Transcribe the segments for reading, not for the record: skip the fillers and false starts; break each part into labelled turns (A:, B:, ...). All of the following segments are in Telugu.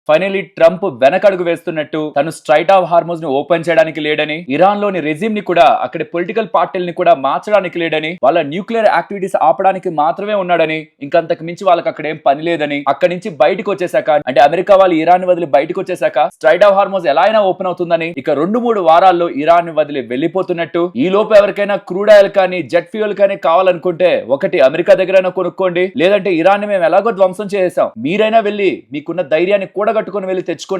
A: ఫైనలీ ట్రంప్ వెనకడుగు వేస్తున్నట్టు, తను స్ట్రైట్ ఆఫ్ హార్మోజ్ ని ఓపెన్ చేయడానికి లేడని, ఇరాన్ లోని రెజిమ్ ని కూడా, అక్కడి పొలిటికల్ పార్టీలని కూడా మార్చడానికి లేడని, వాళ్ళ న్యూక్లియర్ యాక్టివిటీస్ ఆపడానికి మాత్రమే ఉన్నాడని, ఇంకంతకు మించి వాళ్ళకి అక్కడ ఏం పని లేదని, అక్కడి నుంచి బయటకు వచ్చేసాక, అంటే అమెరికా వాళ్ళు ఇరాన్ ని వదిలి బయటకు వచ్చేసాక స్ట్రైట్ ఆఫ్ హార్మోజ్ ఎలా అయినా ఓపెన్ అవుతుందని, ఇక 2-3 వారాల్లో ఇరాన్ ని వదిలి వెళ్లిపోతున్నట్టు, ఈ లోపు ఎవరికైనా క్రూడ్ ఆయిల్ కానీ జెట్ ఫ్యూయల్ కానీ కావాలనుకుంటే ఒకటి అమెరికా దగ్గరైనా కొనుక్కోండి, లేదంటే ఇరాన్ ని మేము ఎలాగో ధ్వంసం చేసాం, మీరైనా వెళ్ళి మీకున్న ధైర్యాన్ని కూడగట్టుకుని వెళ్ళి తెచ్చుకోండి.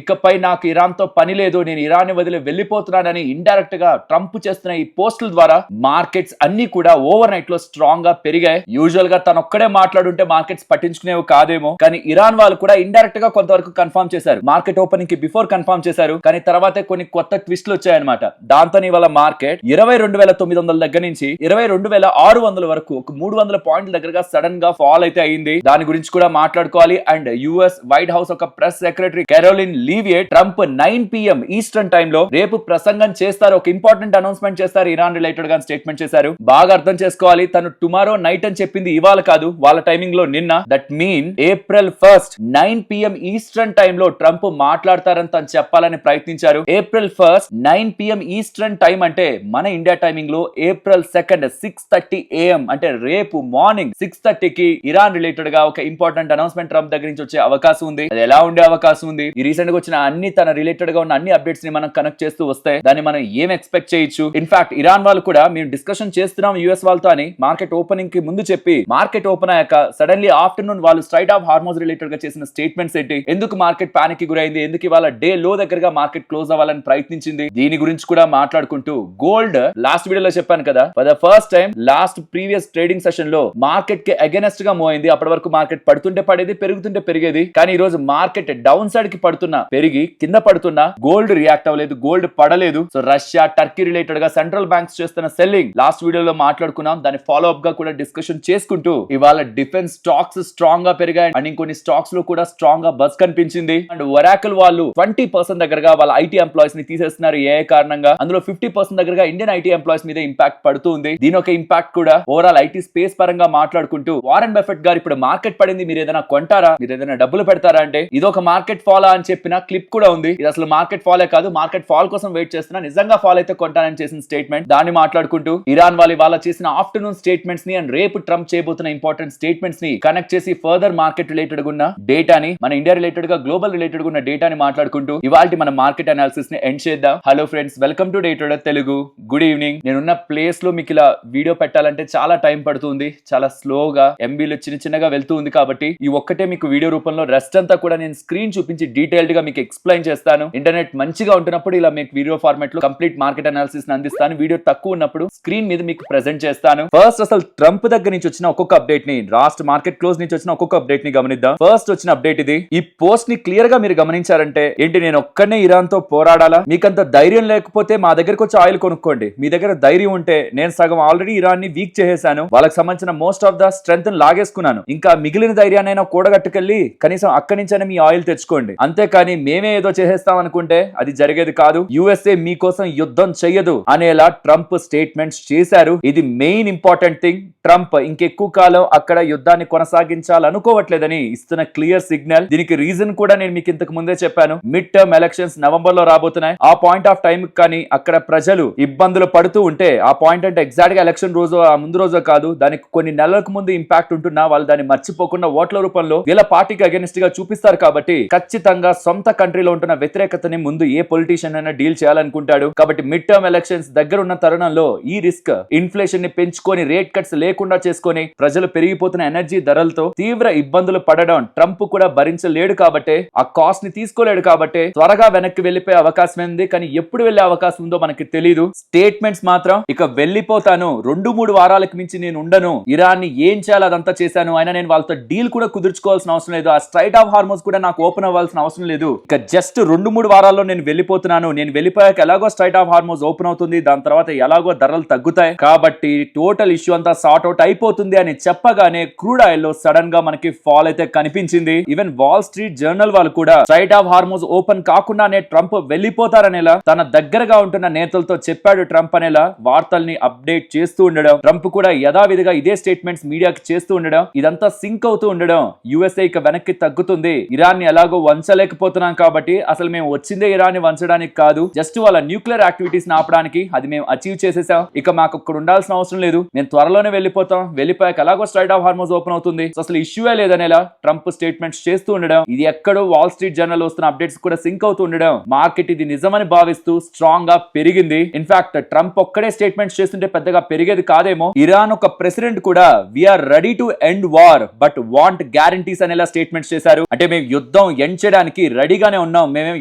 A: ఇకపై నాకు ఇరాన్ తో పని లేదు, నేను ఇరాన్ ని వదిలి వెళ్లిపోతున్నానని ఇండైరెక్ట్ గా ట్రంప్ చేస్తున్న ఈ పోస్టుల ద్వారా మార్కెట్స్ అన్ని కూడా ఓవర్ నైట్ లో స్ట్రాంగ్ గా పెరిగాయి. యూజువల్ గా తను ఒక్కడే మాట్లాడుంటే మార్కెట్స్ పట్టించుకునేవి కాదేమో, కానీ ఇరాన్ వాళ్ళు కూడా ఇండైరెక్ట్ గా కొంతవరకు కన్ఫర్మ్ చేశారు. మార్కెట్ ఓపెనింగ్ కి బిఫోర్ కన్ఫర్మ్ చేశారు, కానీ తర్వాతే కొన్ని కొత్త ట్విస్ట్లు వచ్చాయన్నమాట. దాంతో ఇవాళ మార్కెట్ 22,900 దగ్గర నుంచి 22,600 వరకు ఒక 300 పాయింట్ల దగ్గరగా సడన్ గా ఫాల్ అయితే అయింది. దాని గురించి కూడా మాట్లాడుకోవాలి. అండ్ యుఎస్ వైట్ హౌస్ ఒక press secretary Karoline Leavitt Trump 9 PM Eastern time లో రేపు ప్రసంగం చేస్తారు, ఒక ఇంపార్టెంట్ అనౌన్స్మెంట్ చేస్తారు ఇరాన్ రిలేటెడ్ గా స్టేట్మెంట్ చేశారు. బాగా అర్థం చేసుకోవాలి, తను టుమారో నైట్ అని చెప్పింది ఇవాళ కాదు, వాళ్ళ టైమింగ్ లో నిన్న. That mean April 1st 9 PM Eastern time లో ట్రంప్ మాట్లాడతారని తను చెప్పాలని ప్రయత్నించారు. April 1st 9 PM eastern time అంటే మన ఇండియా టైమింగ్ లో April 2nd 6:30 AM అంటే రేపు మార్నింగ్ 6:30 కి ఇరాన్ రిలేటెడ్ గా ఒక ఇంపార్టెంట్ అనౌన్స్మెంట్ ట్రంప్ దగ్గర నుంచి వచ్చే అవకాశం ఉంది. అది ఎలా ఉండే అవకాశం ఉంది, ఈ రీసెంట్ గా వచ్చిన అన్ని తన రిలేటెడ్ గా ఉన్న అన్ని అప్డేట్స్ ని మనం కనెక్ట్ చేస్తూ వస్తే దాన్ని మనం ఏం ఎక్స్పెక్ట్ చేయొచ్చు. ఇన్ఫాక్ట్ ఇరాన్ వాళ్ళు కూడా మేము డిస్కషన్ చేస్తున్నాం యుఎస్ వాళ్ళతో అని మార్కెట్ ఓపెనింగ్ కి ముందు చెప్పి, మార్కెట్ ఓపెన్ అయ్యాక సడన్లీ ఆఫ్టర్నూన్ వాళ్ళు స్ట్రైట్ ఆఫ్ హార్మోజ్ రిలేటెడ్ గా చేసిన స్టేట్మెంట్స్ ఏంటి, ఎందుకు మార్కెట్ పానిక్ కి గురైంది, ఎందుకు ఇవాళ డే లో దగ్గరగా మార్కెట్ క్లోజ్ అవ్వాలని ప్రయత్నించింది, దీని గురించి కూడా మాట్లాడుకుంటూ గోల్డ్ లాస్ట్ వీడియోలో చెప్పాను కదా, for the first time last previous trading session లో మార్కెట్ కి అగైనెస్ట్ గా మూవ్ అయింది. అప్పటి వరకు మార్కెట్ పడుతుంటే పడేది, పెరుగుతుంటే పెరిగేది. కానీ ఈ రోజు మార్కెట్ డౌన్ సైడ్ కి పడుతున్నా, పెరిగి కింద పడుతున్నా గోల్డ్ రియాక్ట్ అవ్వలేదు, గోల్డ్ పడలేదు. సో రష్యా టర్కీ రిలేటెడ్ గా సెంట్రల్ బ్యాంక్స్ చేస్తున్న సెల్లింగ్ లాస్ట్ వీడియోలో మాట్లాడుకున్నాం, దాని ఫాలో అప్ గా కూడా డిస్కషన్ చేసుకుంటూ ఇవాళ డిఫెన్స్ స్టాక్స్ స్ట్రాంగ్ గా పెరిగాయి. అండ్ ఇంకొన్ని స్టాక్స్ లో కూడా స్ట్రాంగ్ గా బస్ కనిపించింది. అండ్ ఒరాకిల్ వాళ్ళు 20% దగ్గరగా వాళ్ళ ఐటీ ఎంప్లాయీస్ ని తీసేస్తున్నారు ఏ కారణంగా, అందులో 50% దగ్గరగా ఇండియన్ ఐటీ ఎంప్లాయీస్ మీద ఇంపాక్ట్ పడుతుంది. దీని ఒక ఇంపాక్ట్ కూడా ఓవరాల్ ఐటీ స్పేస్ పరంగా మాట్లాడుకుంటూ, వారెన్ బఫెట్ గారు ఇప్పుడు మార్కెట్ పడింది, మీరు ఏదైనా కొంటారా, మీరు ఏదైనా డబ్బులు పెడతారా అంటే ఇది ఒక మార్కెట్ ఫాల్ అని చెప్పిన క్లిప్ కూడా ఉంది. ఇది అసలు మార్కెట్ ఫాలే కాదు, మార్కెట్ ఫాల్ కోసం వెయిట్ చేస్తున్నా, నిజంగా ఫాల్ అయితే కొంటానని చేసిన స్టేట్మెంట్. దాన్ని మాట్లాడుకుంటూ ఇరాన్ వాళ్ళ చేసిన ఆఫ్టర్నూన్ స్టేట్మెంట్స్ ని అండ్ రేపు ట్రంప్ చేయబోతున్న ఇంపార్టెంట్ స్టేట్మెంట్స్ ని కనెక్ట్ చేసి ఫర్దర్ మార్కెట్ రిలేటెడ్ ఉన్న డేటాని, మన ఇండియా రిలేటెడ్ గా గ్లోబల్ రిలేటెడ్ ఉన్న డేటాని మాట్లాడుకుంటూ ఇవాల్టి మన మార్కెట్ అనాలిసిస్ ని ఎండ్ చేద్దాం. Hello friends, welcome to day trader Telugu. Good evening. నేనున్న ప్లేస్ లో మీకు ఇలా వీడియో పెట్టాలంటే చాలా టైం పడుతుంది, చాలా స్లోగా ఎంబీలు చిన్నగా వెళ్తూ ఉంది. కాబట్టి ఈ ఒక్కటే మీకు వీడియో రూపంలో రెస్ట్ అంతా కూడా నేను స్క్రీన్ చూపించి డీటెయిల్డ్ గా మీకు ఎక్స్ప్లెయిన్ చేస్తాను. ఇంటర్నెట్ మంచిగా ఉంటున్నప్పుడు ఇలా మీకు వీడియో ఫార్మాట్ లో కంప్లీట్ మార్కెట్ అనాలిసిస్ ని అందిస్తాను. వీడియో తక్కువ ఉన్నప్పుడు స్క్రీన్ మీద మీకు ప్రెజెంట్ చేస్తాను. ఫస్ట్ అసలు ట్రంప్ దగ్గర నుంచి వచ్చిన ఒక్కొక్క అప్డేట్ ని, లాస్ట్ మార్కెట్ క్లోజ్ నుంచి వచ్చిన ఒక్కొక్క అప్డేట్ ని గమనిద్దాం. ఫస్ట్ వచ్చిన అప్డేట్ ఇది. ఈ పోస్ట్ ని క్లియర్ గా మీరు గమనించారంటే ఏంటి, నేను ఒక్కనే ఇరాన్ తో పోరాడాలా, మీకంత ధైర్యం లేకపోతే మా దగ్గరకు వచ్చి ఆయిల్ కొనుక్కోండి, మీ దగ్గర ధైర్యం ఉంటే నేను సగం ఆల్రెడీ ఇరాన్ ని వీక్ చేసేసాను, వాళ్ళకి సంబంధించిన మోస్ట్ ఆఫ్ ద స్ట్రెంత్ లాగేసుకున్నాను, ఇంకా మిగిలిన ధైర్యాన్ని కూడగట్టుకెళ్ళి కనీసం అక్కడి నుంచైనా మీ ఆయిల్ తెచ్చుకోండి, అంతేకాని మేమే ఏదో చేసేస్తాం అనుకుంటే అది జరిగేది కాదు, యుఎస్ఏ మీకోసం యుద్ధం చెయ్యదు అనేలా ట్రంప్ స్టేట్మెంట్స్ చేశారు. ఇది మెయిన్ ఇంపార్టెంట్ థింగ్. ట్రంప్ ఇంకెక్కువ కాలం అక్కడ యుద్ధాన్ని కొనసాగించాలనుకోవట్లేదని ఇస్తున్న క్లియర్ సిగ్నల్. దీనికి రీజన్ కూడా నేను మీకు ఇంతకు ముందే చెప్పాను. మిడ్ టర్మ్ ఎలక్షన్స్ నవంబర్ లో రాబోతున్నాయి. ఆ పాయింట్ ఆఫ్ టైం కానీ అక్కడ ప్రజలు ఇబ్బందులు పడుతూ ఉంటే, ఆ పాయింట్ అంటే ఎగ్జాక్ట్ గా ఎలక్షన్ రోజు ఆ ముందు రోజు కాదు, దానికి కొన్ని నెలలకు ముందు ఇంపాక్ట్ ఉంటున్నా వాళ్ళు దాన్ని మర్చిపోకుండా ఓట్ల రూపంలో వీళ్ళ పార్టీకి అగెనిస్ట్ గా చూపిస్తారు. కాబట్టి ఖచ్చితంగా సొంత కంట్రీలో ఉంటున్న వ్యతిరేకతని ముందు ఏ పొలిటీషియన్ అయినా డీల్ చేయాలనుకుంటాడు. కాబట్టి మిడ్ టర్మ్ ఎలక్షన్స్ దగ్గర ఉన్న తరుణంలో ఈ రిస్క్, ఇన్ఫ్లేషన్ ని పెంచుకొని రేట్ కట్స్ లేకుండా చేసుకొని ప్రజలు పెరిగిపోతున్న ఎనర్జీ ధరలతో తీవ్ర ఇబ్బందులు పడడం ట్రంప్ కూడా భరించలేడు. కాబట్టి ఆ కాస్ట్ ని తీసుకోలేడు. కాబట్టి త్వరగా వెనక్కి వెళ్లిపోయే అవకాశం ఉంది. కానీ ఎప్పుడు వెళ్లే అవకాశం ఉందో మనకి తెలియదు. స్టేట్మెంట్స్ మాత్రం ఇక వెళ్లిపోతాను, 2-3 వారాలకు మించి నేను ఉండను, ఇరాన్ ని ఏం చేయాలో అదంతా చేశాను, అయినా నేను వాళ్ళతో డీల్ కూడా కుదుర్చుకోవాల్సిన అవసరం లేదు, ఆ స్ట్రైట్ ఆఫ్ హార్మోన్స్ కూడా నాకు ఓపెన్ అవ్వాల్సిన అవసరం లేదు, ఇక జస్ట్ 2-3 వారాల్లో నేను వెళ్ళిపోతున్నాను, నేను వెళ్ళిపోయాక ఎలాగో స్ట్రైట్ ఆఫ్ హార్మోన్స్ ఓపెన్ అవుతుంది, దాని తర్వాత ఎలాగో ధరలు తగ్గుతాయి, కాబట్టి టోటల్ ఇష్యూ అంతా సార్ట్ అవుట్ అయిపోతుంది అని చెప్పగానే క్రూడ్ ఆయిల్ లో సడన్ గా మనకి ఫాల్ అయితే కనిపించింది. ఈవెన్ వాల్ స్ట్రీట్ జర్నల్ వాళ్ళు కూడా స్ట్రైట్ ఆఫ్ హార్మోన్స్ ఓపెన్ కాకుండానే ట్రంప్ వెళ్ళిపోతారనేలా తన దగ్గరగా ఉంటున్న నేతలతో చెప్పాడు ట్రంప్ అనేలా వార్తల్ని అప్డేట్ చేస్తూ ఉండడం, ట్రంప్ కూడా యథావిధిగా ఇదే స్టేట్మెంట్స్ మీడియాకి చేస్తూ ఉండడం, ఇదంతా సింక్ అవుతూ ఉండడం, యుఎస్ఏ ఇక వెనక్కి తగ్గుతుంది, ఇరాన్ ఇరాన్ ని ఎలాగో వంచలేకపోతున్నాం కాబట్టి అసలు మేము వచ్చిందే ఇరాన్ ని వంచడానికి కాదు, జస్ట్ వాళ్ళ న్యూక్లియర్ యాక్టివిటీస్ ఆపడానికి. అది మేము అచీవ్ చేసేసాం, ఇక మాకు ఇక్కడ ఉండాల్సిన అవసరం లేదు, మేము త్వరలోనే వెళ్ళిపోతాం, వెళ్ళిపోయాక ఎలాగో స్ట్రైట్ ఆఫ్ హార్మోజ్ ఓపెన్ అవుతుంది, అసలు ఇష్యూయే లేదనేలా ట్రంప్ స్టేట్మెంట్స్ చేస్తూ ఉండడం, ఇది ఎక్కడో వాల్ స్ట్రీట్ జర్నల్ వస్తున్న అప్డేట్స్ కూడా సింక్ అవుతూ ఉండడం మార్కెట్ ఇది నిజమని భావిస్తూ స్ట్రాంగ్ గా పెరిగింది. ఇన్ఫాక్ట్ ట్రంప్ ఒక్కడే స్టేట్మెంట్స్ చేస్తుంటే పెద్దగా పెరిగేది కాదేమో. ఇరాన్ ఒక ప్రెసిడెంట్ కూడా we're ready to end war but want guarantees అనేలా స్టేట్మెంట్స్ చేశారు. అంటే మేము యుద్ధం ఎండ్ చేయడానికి రెడీగానే ఉన్నాం, మేమేం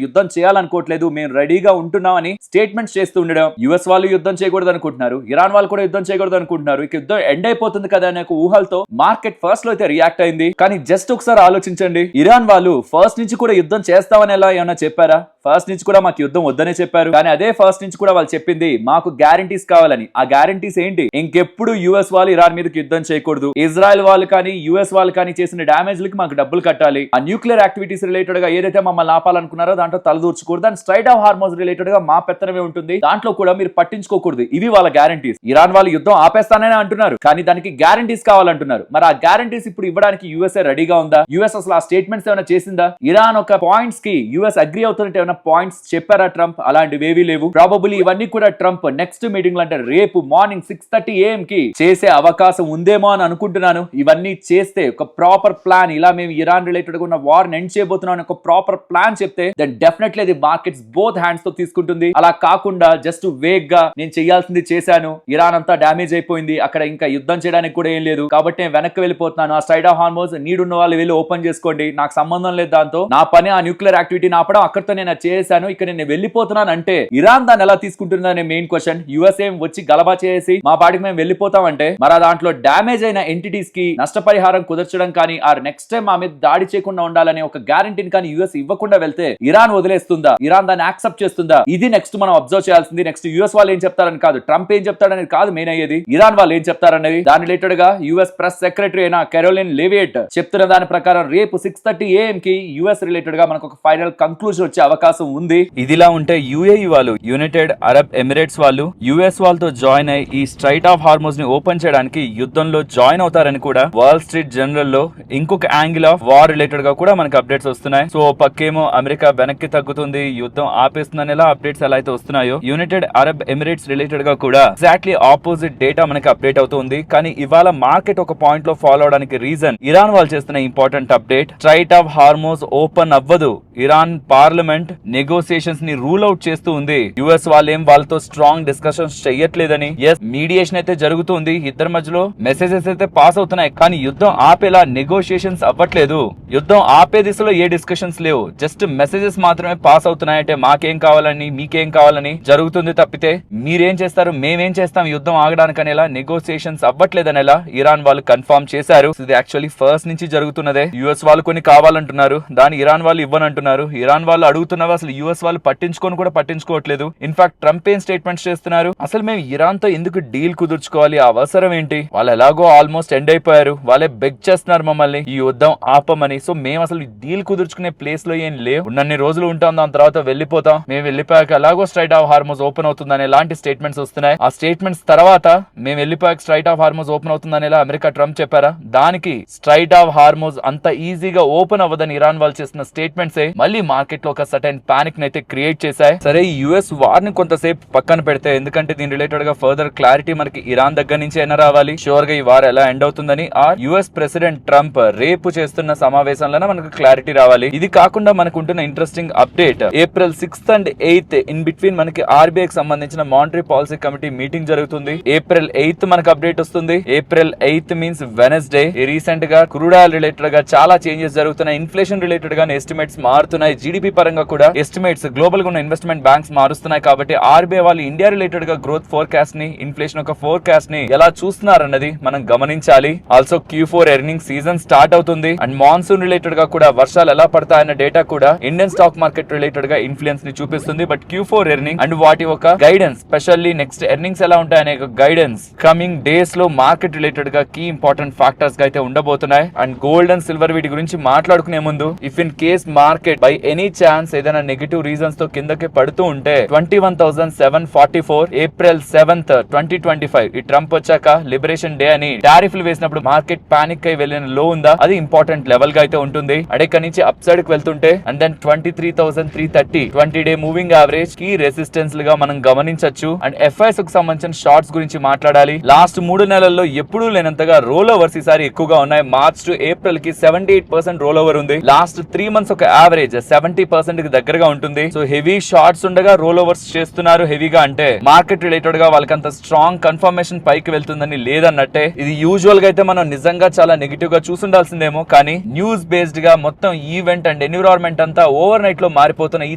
A: యుద్ధం చేయాలనుకోవట్లేదు, మేము రెడీగా ఉంటున్నాం అని స్టేట్మెంట్స్ చేస్తూ ఉండడం. యుఎస్ వాళ్ళు యుద్ధం చేయకూడదు అనుకుంటున్నారు, ఇరాన్ వాళ్ళు కూడా యుద్ధం చేయకూడదు అనుకుంటున్నారు, ఇక యుద్ధం ఎండ్ అయిపోతుంది కదా అనే ఊహలతో మార్కెట్ ఫస్ట్ లో అయితే రియాక్ట్ అయింది. కానీ జస్ట్ ఒకసారి ఆలోచించండి, ఇరాన్ వాళ్ళు ఫస్ట్ నుంచి కూడా యుద్ధం చేస్తామని ఎలా ఏమైనా చెప్పారా? ఫస్ట్ నుంచి కూడా మాకు యుద్ధం వద్దనే చెప్పారు. కానీ అదే ఫస్ట్ నుంచి కూడా వాళ్ళు చెప్పింది మాకు గ్యారంటీస్ కావాలని. ఆ గ్యారంటీస్ ఏంటి? ఇంకెప్పుడు యుఎస్ వాళ్ళు ఇరాన్ మీదకి యుద్ధం చేయకూడదు, ఇజ్రాయెల్ వాళ్ళు కానీ యుఎస్ వాళ్ళు కానీ చేసిన డామేజ్ లకి మాకు డబ్బులు కట్టాలి, ఆ న్యూక్లియర్ యాక్టివిటీస్ రిలేటెడ్ గా ఏదైతే మమ్మల్ని ఆపాలనుకున్నారో దాంట్లో తలదూర్చకూడదు, దాని స్ట్రైట్ ఆఫ్ హార్మోజ్ రిలేటెడ్ గా మా పెత్తనమే ఉంటుంది, దాంట్లో కూడా మీరు పట్టించుకోకూడదు. ఇవి వాళ్ళ గ్యారంటీస్. ఇరాన్ వాళ్ళు యుద్ధం ఆపేస్తానని అంటున్నారు, కానీ దానికి గ్యారంటీస్ కావాలంటున్నారు. మరి ఆ గ్యారంటీస్ ఇప్పుడు ఇవ్వడానికి యుఎస్ఏ రెడీగా ఉందా? యుఎస్ అసలు ఆ స్టేట్మెంట్స్ ఏమైనా చేసిందా? ఇరాన్ ఒక పాయింట్స్ కి యుఎస్ అగ్రీ అవుతున్నట్టు పాయింట్స్ చెప్పారా ట్రంప్? అలాంటివి ఏవీ లేవు. ప్రాబబుల్లీ ఇవన్నీ కూడా ట్రంప్ నెక్స్ట్ మీటింగ్ లో అంటే రేపు మార్నింగ్ 6:30 AM కి చేసే అవకాశం ఉందేమో అని అనుకుంటున్నాను. ఇవన్నీ చేస్తే ఒక ప్రాపర్ ప్లాన్, ఇలా మేము ఇరాన్ రిలేటెడ్ గా ఉన్న వార్ ఎండ్ చేయబోతున్నాం ఒక ప్రాపర్ ప్లాన్ చెప్తే దెన్ డెఫినెట్లీ అది మార్కెట్స్ బోత్ హ్యాండ్స్ తో తీసుకుంటుంది. అలా కాకుండా జస్ట్ వేగ్ గా నేను చేయాల్సింది చేశాను, ఇరాన్ అంతా డ్యామేజ్ అయిపోయింది, అక్కడ ఇంకా యుద్ధం చేయడానికి కూడా ఏం లేదు కాబట్టి నేను వెనక్కి వెళ్ళిపోతున్నాను, ఆ స్ట్రైట్ ఆఫ్ హార్మోజ్ నీడ్ ఉన్న వాళ్ళు వెళ్ళి ఓపెన్ చేసుకోండి, నాకు సంబంధం లేదు దాంతో, నా పని ఆ న్యూక్లియర్ యాక్టివిటీని ఆపడం, అక్కడితో నేను చేశాను, ఇక్కడ నేను వెళ్ళిపోతున్నాను అంటే ఇరాన్ దాన్ని ఎలా తీసుకుంటుందనే మెయిన్ క్వశ్చన్. యుఎస్ఏ వచ్చి గలబా చేసి మా పాటికి మేము వెళ్ళిపోతామంటే మరి దాంట్లో డ్యామేజ్ అయిన ఎంటిటీస్ కి నష్టపరిహారం కుదర్చడం కానీ ఆర్ నెక్స్ట్ టైం మా మీద దాడి చేయకుండా ఉండాలనే ఒక గ్యారంటీని కానీ యుఎస్ ఇవ్వకుండా వెళ్తే ఇరాన్ వదిలేస్తుందా? ఇరాన్ దాన్ని యాక్సెప్ట్ చేస్తుందా? ఇది నెక్స్ట్ మనం అబ్జర్వ్ చేయాల్సింది. నెక్స్ట్ యుఎస్ వాళ్ళు ఏం చెప్తారని కాదు, ట్రంప్ ఏం చెప్తాడనేది కాదు మెయిన్ అయ్యేది, ఇరాన్ వాళ్ళు ఏం చెప్తారనేది. దాని రిలేటెడ్ గా యుఎస్ ప్రెస్ సెక్రటరీ అయిన కెరోలిన్ లెవియట్ చెప్తున్న దాని ప్రకారం రేపు 6:30 AM కి యుఎస్ రిలేటెడ్ గా మనకు ఒక ఫైనల్ కంక్లూజన్ వచ్చే అవకాశం ఉంది. ఇదిలా ఉంటే యుఏఈ వాళ్ళు, యునైటెడ్ అరబ్ ఎమిరేట్స్ వాళ్ళు యుఎస్ వాళ్ళతో జాయిన్ అయ్యి ఈ స్ట్రైట్ ఆఫ్ హార్మోజ్ ని ఓపెన్ చేయడానికి యుద్ధంలో జాయిన్ అవుతారని కూడా వాల్ స్ట్రీట్ జర్నల్ లో ఇంకొక యాంగిల్ ఆఫ్ వార్ రిలేటెడ్ గా కూడా మనకి అప్డేట్స్ వస్తున్నాయి. సో పక్కేమో అమెరికా వెనక్కి తగ్గుతుంది, యుద్ధం ఆపేస్తుందని ఎలా అప్డేట్స్ ఎలా అయితే వస్తున్నాయో, యునైటెడ్ అరబ్ ఎమిరేట్స్ రిలేటెడ్ గా కూడా ఎగ్జాక్ట్లీ ఆపోజిట్ డేటా మనకి అప్డేట్ అవుతుంది. కానీ ఇవాళ మార్కెట్ ఒక పాయింట్ లో ఫాలో అవడానికి రీజన్ ఇరాన్ వాళ్ళు చేస్తున్న important update. Straight of Hormuz open అవ్వదు, ఇరాన్ పార్లమెంట్ నెగోసియేషన్స్ ని రూల్ అవుట్ చేస్తూ ఉంది. యుఎస్ వాళ్ళేం వాళ్ళతో స్ట్రాంగ్ డిస్కషన్స్ చెయ్యట్లేదని, ఎస్ మీడియేషన్ అయితే జరుగుతుంది, ఇద్దరి మధ్యలో మెసేజెస్ అయితే పాస్ అవుతున్నాయి, కానీ యుద్ధం ఆపేలా నెగోషియేషన్స్ అవ్వట్లేదు. యుద్ధం ఆపే దిశలో ఏ డిస్కషన్స్ లేవు, జస్ట్ మెసేజెస్ మాత్రమే పాస్ అవుతున్నాయి. అంటే మాకేం కావాలని మీకేం కావాలని జరుగుతుంది తప్పితే మీరేం చేస్తారు మేమేం చేస్తాం యుద్ధం ఆగడానికి అనేలా నెగోసియేషన్స్ అవ్వట్లేదనేలా ఇరాన్ వాళ్ళు కన్ఫర్మ్ చేశారు. ఇది యాక్చువల్లీ ఫస్ట్ నుంచి జరుగుతున్నదే. యుఎస్ వాళ్ళు కొన్ని కావాలంటున్నారు, దాని ఇరాన్ వాళ్ళు ఇవ్వనంటున్నారు. ఇరాన్ వాళ్ళు అడుగుతున్నవి అసలు యుఎస్ వాళ్ళు పట్టించుకొని కూడా పట్టించుకోవట్లేదు. ఇన్ఫాక్ట్ ట్రంప్ ఏం స్టేట్మెంట్స్ చేస్తున్నారు, అసలు మేము ఇరాన్ తో ఎందుకు డీల్ కుదుర్చుకోవాలి, అవసరం ఏంటి, వాళ్ళు ఎలాగో ఆల్మోస్ట్ ఎండ్ అయిపోయారు, వాళ్ళే బెగ్ చేస్తున్నారు మమ్మల్ని ఈ యుద్ధం ఆపమని, సో మేము అసలు డీల్ కుదుర్చుకునే ప్లేస్ లో ఏం లేవు, ఉన్నన్ని రోజులు ఉంటాం, దాని తర్వాత వెళ్ళిపోతాం, మేము వెళ్ళిపోయాక ఎలాగో స్ట్రైట్ ఆఫ్ హార్మోజ్ ఓపెన్ అవుతుందని ఎలాంటి స్టేట్మెంట్స్ వస్తున్నాయి. ఆ స్టేట్మెంట్స్ తర్వాత మేము వెళ్ళిపోయాక స్ట్రైట్ ఆఫ్ హార్మోజ్ ఓపెన్ అవుతుందని ఎలా అమెరికా ట్రంప్ చెప్పారా, దానికి స్ట్రైట్ ఆఫ్ హార్మోజ్ అంత ఈజీగా ఓపెన్ అవ్వదని ఇరాన్ వాళ్ళు చేసిన స్టేట్మెంట్స్ మళ్ళీ మార్కెట్ లో ఒక సర్టెన్ పానిక్ అయితే క్రియేట్ చేశాయి. సరే ఈ యుఎస్ వార్ ని కొంతసేపు పక్కన పెడితే, ఎందుకంటే దీని రిలేటెడ్ గా ఫర్దర్ క్లారిటీ మనకి ఇరాన్ దగ్గర నుంచి అయినా రావాలి, షూర్ గా ఈ వార్ ఎలా ఎండ్ అవుతుందని ఆ యుఎస్ ప్రెసిడెంట్ ట్రంప్ రేపు చేస్తున్న సమావేశంలోనే మనకు క్లారిటీ రావాలి. ఇది కాకుండా మనకు ఉంటున్న interesting update, April 6th and 8th in between మనకి ఆర్బీఐ కి సంబంధించిన మానిటరీ పాలసీ కమిటీ మీటింగ్ జరుగుతుంది. April 8th మనకు అప్డేట్ వస్తుంది. April 8th means Wednesday. Recent గా క్రూడ్ ఆయిల్ రిలేటెడ్ గా చాలా చేంజెస్ జరుగుతున్నాయి, ఇన్ఫ్లేషన్ రిలేటెడ్ గా ఎస్టిమేట్స్ మారుతున్నాయి, జీడీపీ పరంగా కూడా ఎస్టిమేట్స్ గ్లోబల్ గా ఉన్న ఇన్వెస్ట్మెంట్ బ్యాంక్స్ మారుస్తున్నాయి. కాబట్టి ఆర్బీఐ వాళ్ళు ఇండియా రిలేటెడ్ గా గ్రోత్ ఫోర్కాస్ట్ ని, ఇన్ఫ్లేషన్ ఒక ఫోర్కాస్ట్ ని ఎలా చూస్తున్నారన్నది మనం గమనించాలి. Also Q4 earning season start అవుతుంది అండ్ మాన్సూన్ రిలేటెడ్ గా కూడా వర్షాలు ఎలా పడతాయన్న డేటా కూడా ఇండియన్ స్టాక్ మార్కెట్ రిలేటెడ్ గా ఇన్ఫ్లుయెన్స్ ని చూపిస్తుంది. బట్ Q4 ఎర్నింగ్ అండ్ వాటి ఒక గైడెన్స్, స్పెషల్లీ నెక్స్ట్ ఎర్నింగ్స్ ఎలా ఉంటాయనే గైడెన్స్ కమింగ్ డేస్ లో మార్కెట్ రిలేటెడ్ గా కీ ఇంపార్టెంట్ ఫ్యాక్టర్స్ గా అయితే ఉండబోతున్నాయి. అండ్ గోల్డ్ అండ్ సిల్వర్ వీటి గురించి మాట్లాడుకునే ముందు, if in case market by any chance ఏదైనా ఏదైనా నెగిటివ్ రీజన్స్ తో కిందకి పడుతూ ఉంటే 21,744 ఏప్రిల్ 7th 2025 ఈ ట్రంప్ వచ్చాక లిబరేషన్ డే అని టారిఫ్లు వేసినప్పుడు మార్కెట్ పానిక్ అయి వెళ్ళిన లో ఉందా, అది ఇంపార్టెంట్ లెవెల్ గా అయితే ఉంటుంది. అక్కడి నుంచి అప్ సైడ్ కి వెళ్తుంటే and then 23,330 20-day moving average కి రెసిస్టెన్స్ గా మనం గమనించవచ్చు. అండ్ ఎఫ్ఐఎస్ కు సంబంధించిన షార్ట్స్ గురించి మాట్లాడాలి. లాస్ట్ 3 నెలల్లో ఎప్పుడూ లేనంతగా రోల్ ఓవర్స్ ఈసారి ఎక్కువగా ఉన్నాయి. మార్చ్ టు ఏప్రిల్ కి 78% రోల్ ఓవర్ ఉంది. లాస్ట్ 3 months ఒక యావరేజ్ 70% కి దగ్గరగా ఉంటుంది. సో హెవీ షార్ట్స్ ఉండగా రోల్ ఓవర్స్ చేస్తున్నారు హెవీగా అంటే మార్కెట్ రిలేటెడ్ గా వాళ్ళకి అంత స్ట్రాంగ్ కన్ఫర్మేషన్ పైకి వెళ్తుందని లేదన్నట్టే. ఇది యూజువల్ గా అయితే మనం నిజంగా చాలా నెగిటివ్ గా చూసుండాల్సిందేమో, కానీ న్యూస్ బేస్డ్ గా మొత్తం ఈవెంట్ అండ్ ఎన్విరాన్మెంట్ అంతా ఓవర్ నైట్ లో మారిపోతున్న ఈ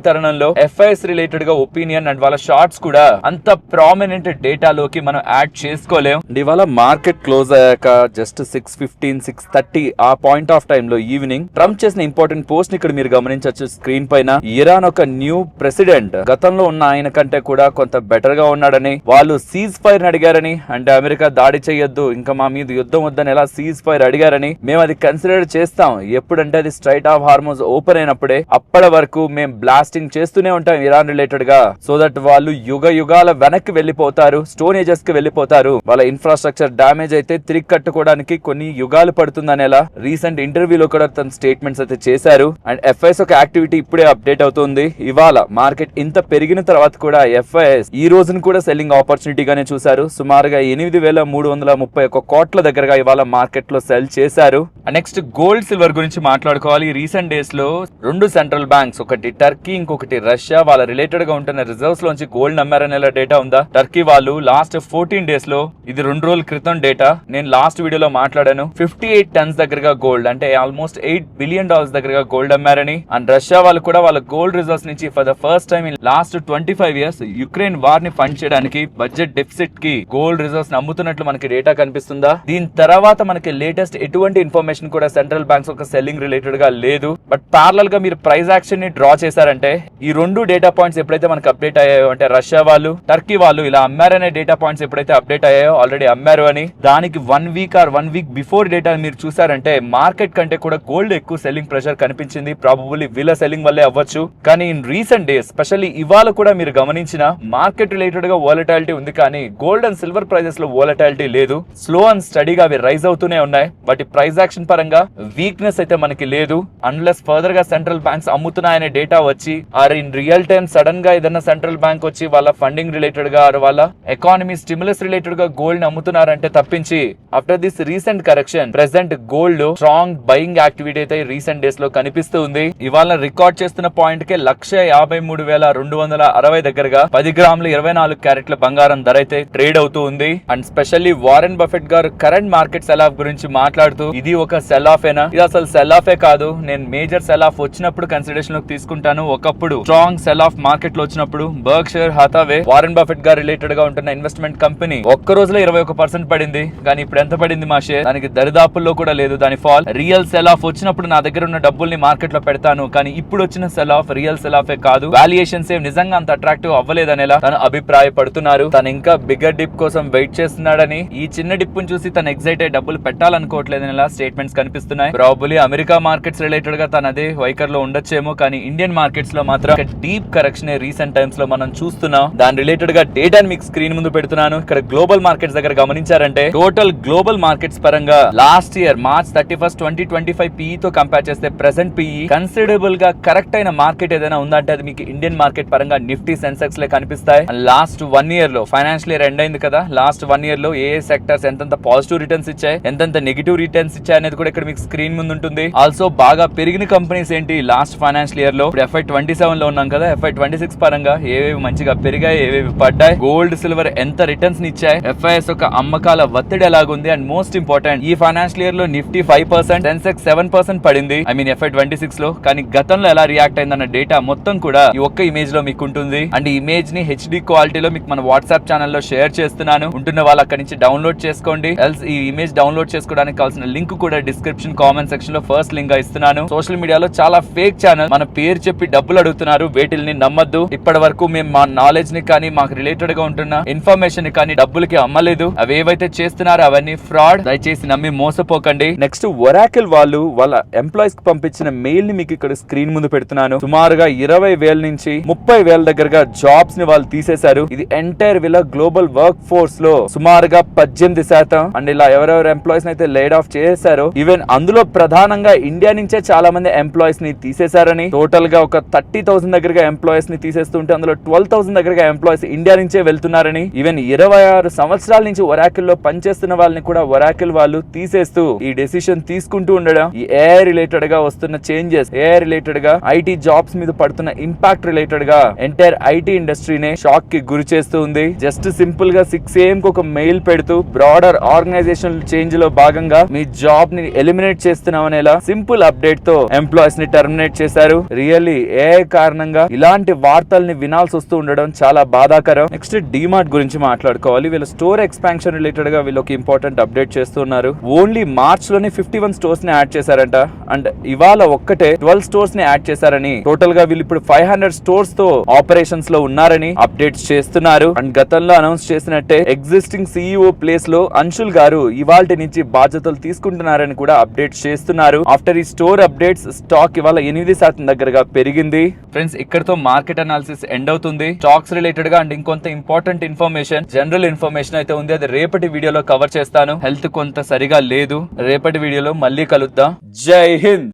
A: తరుణంలో ఎఫ్ఐఎస్ రిలేటెడ్ గా ఒపీనియన్ అండ్ వాళ్ళ షార్ట్స్ కూడా అంత ప్రామినెంట్ డేటాలోకి మనం యాడ్ చేసుకోలేం. ఇవాళ మార్కెట్ క్లోజ్ అయ్యాక జస్ట్ 6:15 6:30 ఆ పాయింట్ ఆఫ్ టైమ్ లో ఈవినింగ్ ట్రంప్ చేసిన ఇంపార్టెంట్ పోస్ట్ ఇక్కడ మీరు గమనించవచ్చు స్క్రీన్ పైన. ఇరాన్ ఒక న్యూ ప్రెసిడెంట్ గతంలో ఉన్న ఆయన కంటే కూడా కొంత బెటర్ గా ఉన్నాడని, వాళ్ళు సీజ్ ఫైర్ అడిగారని, అంటే అమెరికా దాడి చేయొద్దు ఇంకా మా మీద యుద్ధం వద్దని ఎలా సీజ్ ఫైర్ అడిగారని, మేము అది కన్సిడర్ చేస్తాం ఎప్పుడంటే అది స్ట్రైట్ ఆఫ్ హార్మోజ్ ఓపెన్ అయినప్పుడే, అప్పటి వరకు మేము బ్లాస్టింగ్ చేస్తూనే ఉంటాం ఇరాన్ రిలేటెడ్ గా, సో దట్ వాళ్ళు యుగాల వెనక్కి వెళ్లిపోతారు, స్టోన్ ఏజెస్ కి వెళ్లిపోతారు, వాళ్ళ ఇన్ఫ్రాస్ట్రక్చర్ డామేజ్ అయితే తిరిగి కట్టుకోవడానికి కొన్ని యుగాలు పడుతుందనేలా రీసెంట్ ఇంటర్వ్యూలో కూడా తన స్టేట్మెంట్స్ అయితే చేశారు. అండ్ ఎఫ్ఐఎస్ ఒక యాక్టివిటీ ఇప్పుడే అప్డేట్ అవుతుంది. ఇవాళ మార్కెట్ ఇంత పెరిగిన తర్వాత కూడా ఎఫ్ఐఎస్ ఈ రోజును కూడా సెల్లింగ్ ఆపర్చునిటీగానే చూశారు. సుమారుగా 8,331 కోట్ల దగ్గరగా ఇవాళ మార్కెట్ లో సెల్ చేశారు. నెక్స్ట్ గోల్డ్ సిల్వర్ గురించి మాట్లాడుకోవాలి. రీసెంట్ డేస్ లో 2 సెంట్రల్ బ్యాంక్స్, ఒకటి టర్కీ ఇంకొకటి రష్యా, వాళ్ళ రిలేటెడ్ గా ఉంటున్న రిజర్వ్స్ లోంచి గోల్డ్ నమ్మారనేలా డేటా ఉందా. టర్కీ వాళ్ళు లాస్ట్ 14 డేస్ లో, ఇది 2 రోజుల క్రితం డేటా, నేను లాస్ట్ వీడియోలో మాట్లాడాను, 58 టన్స్ దగ్గరగా గోల్డ్ అంటే ఆల్మోస్ట్ $8 బిలియన్ దగ్గరగా గోల్డ్ అమ్మారని. అండ్ రష్యా వాళ్ళు కూడా వాళ్ళ గోల్డ్ రిజర్వ్స్ నుంచి for the first time in last 25 years Ukraine war ని ఫండ్ చేయడానికి బడ్జెట్ డెఫిసిట్ కి గోల్డ్ రిజర్వ్స్ అమ్ముతున్నట్లు మనకి డేటా కనిపిస్తుందా. దీని తర్వాత మనకి లేటెస్ట్ ఎటువంటి ఇన్ఫర్మేషన్ కూడా సెంట్రల్ బ్యాంక్స్ ఒక సెల్లింగ్ రిలేటెడ్ గా లేదు. బట్ ప్యారలల్ గా మీరు ప్రైస్ యాక్షన్ ని డ్రా చేశారంటే ఈ 2 డేటా పాయింట్స్ ఎప్పుడైతే మనకి అప్డేట్ అయ్యాయో, అంటే రష్యా వాళ్ళు టర్కీ వాళ్ళు ఇలా అమ్మారనే డేటా పాయింట్స్ ఎప్పుడైతే అప్డేట్ అయ్యాయో, ఆల్రెడీ అమ్మారు అని, దానికి 1 వీక్ బిఫోర్ డేటా మీరు చూసారంటే మార్కెట్ కంటే కూడా గోల్డ్ ఎక్కువ సెల్లింగ్ ప్రెషర్ కనిపించింది. ప్రాబబుల్లీ వీళ్ళ సెల్లింగ్ వల్లే అవ్వచ్చు. కానీ ఇన్ రీసెంట్ డేస్ స్పెషల్లీ ఇవాళ కూడా మీరు గమనించిన మార్కెట్ రిలేటెడ్ గా వోలటాలిటీ ఉంది, కానీ గోల్డ్ అండ్ సిల్వర్ ప్రైజెస్ లో వోలటాలిటీ లేదు. స్లో అండ్ స్టడీగా అవి రైజ్ అవుతూనే ఉన్నాయి. బట్ ప్రైస్ యాక్షన్ పరంగా వీక్నెస్ అయితే మనకి లేదు. అన్లెస్ ఫర్దర్ గా సెంట్రల్ బ్యాంక్స్ అమ్ముతున్నాయనే డేటా వచ్చి, or in real time sudden గా ఏదైనా సెంట్రల్ బ్యాంక్ వచ్చి వాళ్ళ ఫండింగ్ రిలేటెడ్ గా వాళ్ళ ఎకానమీ స్టిమ్యులస్ రిలేటెడ్ గా గోల్డ్ ని అమ్ముతున్నారంటే తప్పించి after this recent correction present gold strong buying activity అయితే రీసెంట్ డేస్ లో కనిపిస్తూ ఉంది. ఇవాళ రికార్డ్ చేస్తున్న పాయింట్ కే 1,53,260 దగ్గరగా 10 గ్రాముల 24 క్యారెట్ల బంగారం ధర అయితే ట్రేడ్ అవుతూ ఉంది. అండ్ స్పెషల్లీ వారెన్ బఫెట్ గారు కరెంట్ మార్కెట్ సెల్ ఆఫ్ గురించి మాట్లాడుతూ, ఇది ఒక సెల్ ఆఫ్ ఏనా, ఇది అసలు సెల్ ఆఫే కాదు, నేను మేజర్ సెల్ ఆఫ్ వచ్చినప్పుడు కన్సిడరేషన్ లోకి తీసుకుంటాను. ఒకప్పుడు స్ట్రాంగ్ సెల్ ఆఫ్ మార్కెట్ లో వచ్చినప్పుడు బర్క్షైర్ హాథావే వారెన్ బఫెట్ గారు రిలేటెడ్ గా ఉంటున్న ఇన్వెస్ట్మెంట్ కంపెనీ ఒక్క రోజులో 21% పడింది. కానీ ఇప్పుడు ఎంత పడింది మా షేర్, దానికి దరిదాపుల్లో కూడా లేదు దాని ఫాల్. రియల్ సెల్ ఆఫ్ వచ్చినప్పుడు నా దగ్గర ఉన్న డబ్బుల్ని మార్కెట్ లో పెడతాను, కానీ ఇప్పుడు వచ్చిన సెల్ ఆఫ్ రియల్ సెల్ ఆఫే కాదు, వాల్యుయేషన్స్ ఏం నిజంగా అంత అట్రాక్టివ్ అవ్వలేదనేలా తను అభిప్రాయపడుతున్నారు. తను ఇంకా బిగ్గర్ డిప్ కోసం వెయిట్ చేస్తున్నాడని, ఈ చిన్న డిప్ ని చూసి తను ఎగ్జైట్ అయ్యి డబ్బులు పెట్టాలనుకోవట్లేదనేలా స్టేట్మెంట్స్ కనిపిస్తున్నాయి. ప్రాబబ్లీ అమెరికా మార్కెట్స్ రిలేటెడ్ గా తన అదే వైఖర్ లో ఉండొచ్చేమో, కానీ ఇండియన్ మార్కెట్స్ లో మాత్రం డీప్ కరెక్షన్ రీసెంట్ టైమ్స్ లో మనం చూస్తున్నాం. దాని రిలేటెడ్ గా డేటాని మీకు స్క్రీన్ ముందు పెడుతున్నాను. ఇక్కడ గ్లోబల్ మార్కెట్స్ దగ్గర గమనించారంటే టోటల్ గ్లోబల్ మార్కెట్స్ పరంగా last year March 31st 2025 PE తో కంపేర్ చేస్తే ప్రెసెంట్ PE కన్సిడరబుల్ గా కరెక్ట్ అయిన మార్కెట్ ఏదైనా ఉందంటే అది మీకు ఇండియన్ మార్కెట్ పరంగా నిఫ్టీ సెన్సెక్స్ లే కనిపిస్తాయి. లాస్ట్ 1 year లో ఫైనాన్షియల్ ఇయర్ ఎండ్ అయింది కదా, లాస్ట్ 1 year లో ఏ సెక్టర్స్ ఎంతంత పాజిటివ్ రిటర్న్స్ ఇచ్చాయి, ఎంతంత నెగిటివ్ రిటర్న్స్ ఇచ్చాయి అనేది కూడా ఇక్కడ మీకు స్క్రీన్ ముందు ఉంటుంది. ఆల్సో బాగా పెరిగిన కంపెనీస్ ఏంటి లాస్ట్ ఫైనాన్షియల్ ఇయర్ లో, ఇప్పుడు FY27 లో ఉన్నాం కదా, FY26 పరంగా ఏవేవి మంచిగా పెరిగాయి, ఏవేవి పడ్డాయి, గోల్డ్ సిల్వర్ ఎంత రిటర్న్స్ ఇచ్చాయి, FIS ఒక అమ్మకాల ఒత్తిడి ఎలాగుంది, అండ్ మోస్ట్ ఇంపార్టెంట్ ఈ ఫైనాన్షియల్ ఇయర్ లో నిఫ్టీ 5%, సెన్సెక్స్ 7% పడింది, ఐ మీన్ FY26 లో. కానీ గతంలో ఎలా రియాక్ట్ అయిందన్న డేటా మొత్తం కూడా ఈ ఒక్క ఇమేజ్ లో మీకు ఉంటుంది. అండ్ ఈ ఇమేజ్ ని HD క్వాలిటీలో మీకు మన వాట్సాప్ ఛానల్లో షేర్ చేస్తున్నాను. ఉంటున్న వాళ్ళు అక్కడి నుంచి డౌన్లోడ్ చేసుకోండి. ఎల్స్ ఈ ఇమేజ్ డౌన్లోడ్ చేసుకోవడానికి కావాల్సిన లింక్ కూడా డిస్క్రిప్షన్ కామెంట్ సెక్షన్ లో ఫస్ట్ లింక్ గా ఇస్తున్నాను. సోషల్ మీడియాలో చాలా ఫేక్ ఛానల్ మన పేరు చెప్పి డబ్బులు అడుగుతున్నారు, వేటిల్ని నమ్మద్దు. ఇప్పటి వరకు మేము మా నాలెడ్జ్ ని కానీ మాకు రిలేటెడ్ గా ఉంటున్న ఇన్ఫర్మేషన్ ని కానీ డబ్బులకి అమ్మలేదు. అవి ఏవైతే చేస్తున్నారో అవన్నీ ఫ్రాడ్, దయచేసి నమ్మి మోసపోకండి. నెక్స్ట్ ఒరాకిల్ వాళ్ళు వాళ్ళ ఎంప్లాయీస్ కి పంపించిన మెయిల్ ని మీకు ఇక్కడ స్క్రీన్ ముందు పెడుతున్నాను. సుమారుగా 20,000 నుంచి 30,000 దగ్గరగా జాబ్స్ ని వాళ్ళు తీసేశారు. ఇది ఎంటైర్ వీళ్ళ గ్లోబల్ వర్క్ ఫోర్స్ లో సుమారుగా 18%. అండ్ ఇలా ఎవరెవరు ఎంప్లాయీస్ అయితే లేడ్ ఆఫ్ చేశారో ఈవెన్ అందులో ప్రధానంగా ఇండియా నుంచే చాలా మంది ఎంప్లాయీస్ ని తీసేశారని, టోటల్ గా ఒక 30,000 దగ్గరగా ఎంప్లాయీస్ ని తీసేస్తుంటే అందులో 12,000 దగ్గరగా ఎంప్లాయీస్ ఇండియా నుంచే వెళ్తున్నారని, ఈవెన్ 26 సంవత్సరాల నుంచి ఒరాకిల్ లో పనిచేస్తున్న వాళ్ళని కూడా ఒరాకిల్ వాళ్ళు తీసేస్తూ ఈ డెసిషన్ తీసుకుంటూ ఉండడం ఈ ఏఐ రిలేటెడ్ గా వస్తున్న చేంజెస్, ఏఐ రిలేటెడ్ గా ఐటీ జాబ్స్ మీద పడుతున్న ఇంపాక్ట్ రిలేటెడ్ గా ఎంటైర్ ఐటీ ఇండస్ట్రీనే షాక్ కి గురి చేస్తూ ఉంది. జస్ట్ సింపుల్ గా 6 AM కి ఒక మెయిల్ పెడుతూ బ్రాడర్ ఆర్గనైజేషన్ చేంజ్ లో భాగంగా మీ జాబ్ ని ఎలిమినేట్ చేస్తున్నాం అనేలా సింపుల్ అప్డేట్ తో ఎంప్లాయీస్ ని టర్మినేట్ చేశారు. రియల్లీ ఏఐ కారణంగా ఇలాంటి వార్తల్ని వినాల్సి వస్తూ ఉండడం చాలా బాధాకరం. నెక్స్ట్ డిమార్ట్ గురించి మాట్లాడుకోవాలి. వీళ్ళ స్టోర్ ఎక్స్పాన్షన్ రిలేటెడ్ గా వీళ్ళకి ఇంపార్టెంట్ అప్డేట్ చేస్తున్నారు. ఓన్లీ మార్చ్ లోనే 51 స్టోర్స్ ని యాడ్ చేశారంట. అండ్ ఇవాళ ఒక్కటే 12 స్టోర్స్ ని యాడ్ చేశారని, టోటల్ గా వీళ్ళు ఇప్పుడు 500 స్టోర్స్ తో ఆపరేషన్స్ లో ఉన్నారని అప్డేట్స్ చేస్తున్నారు. అండ్ గతంలో అనౌన్స్ చేసినట్టే ఎగ్జిస్టింగ్ CEO ప్లేస్ లో అంశుల్ గారు ఇవాల్టి నుంచి బాధ్యతలు తీసుకుంటున్నారని కూడా అప్డేట్స్ చేస్తున్నారు. ఆఫ్టర్ ఈ స్టోర్ అప్డేట్స్ స్టాక్ ఇవాళ 8% దగ్గరగా పెరిగింది. ఫ్రెండ్స్, ఇక్కడతో మార్కెట్ అనాలిసిస్ ఎండ్ అవుతుంది. స్టాక్స్ రిలేటెడ్ గా అండ్ ఇంకొంత ఇంపార్టెంట్ ఇన్ఫర్మేషన్, జనరల్ ఇన్ఫర్మేషన్ అయితే ఉంది. అది రేపటి వీడియోలో కవర్ చేస్తాను. హెల్త్ కొంత సరిగా లేదు. రేపటి వీడియోలో మళ్ళీ కలుద్దాం. జై హింద్.